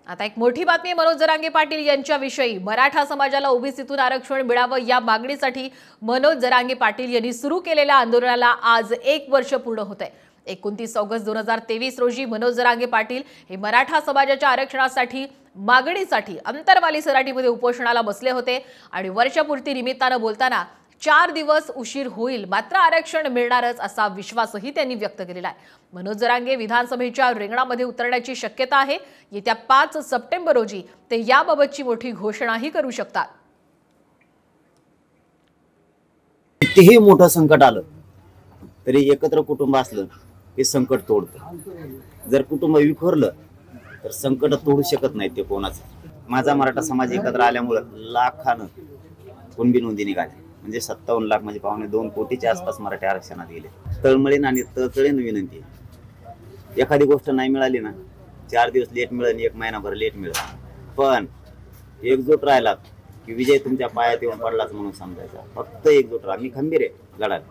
आता एक मोठी बातमी मनोज जरांगे पाटील यांच्याविषयी। मराठा समाजाला ओबीसीतून आरक्षण मिळावं या मागणीसाठी मनोज जरांगे पाटील यांनी सुरू केलेल्या आंदोलनाला आज 1 वर्ष पूर्ण होतंय। 29 ऑगस्ट 2023 रोजी मनोज जरांगे पाटील हे मराठा समाजाच्या आरक्षणासाठी मागणीसाठी अंतरवाली सराटीमध्ये उपोषणाला बसले होते आणि वर्षपूर्ती निमित्तानं बोलताना 4 दिवस उशीर होईल मात्र आरक्षण मिळणारच असा विश्वासही त्यांनी व्यक्त केलेला आहे। मनोज जरांगे विधानसभेच्या रिंगणामध्ये उतरण्याची शक्यता आहे। येत्या 5 सप्टेंबर रोजी ते याबाबतची मोठी घोषणाही करू शकतात। कितीही मोठं संकट आलं तरी एकत्र कुटुंब असलं हे संकट तोडतं। जर कुटुंब विखरलं तर संकट तोडू शकत नाही ते कोणाचं। माझा मराठा समाज एकत्र आल्यामुळे लाखानं कुणबी नोंदी निघाल्या, म्हणजे 57 लाख म्हणजे 2.25 कोटीच्या आसपास मराठी आरक्षणात गेले। तळमळीन आणि तळतळीन विनंती, एखादी गोष्ट नाही मिळाली ना 4 दिवस लेट मिळेल, 1 महिनाभर लेट मिळेल, पण एकजूट राहिलात की विजय तुमच्या पायात येऊन पडलाच म्हणून समजायचा। फक्त एकजूट राहा, मी खंबीर आहे लढायला।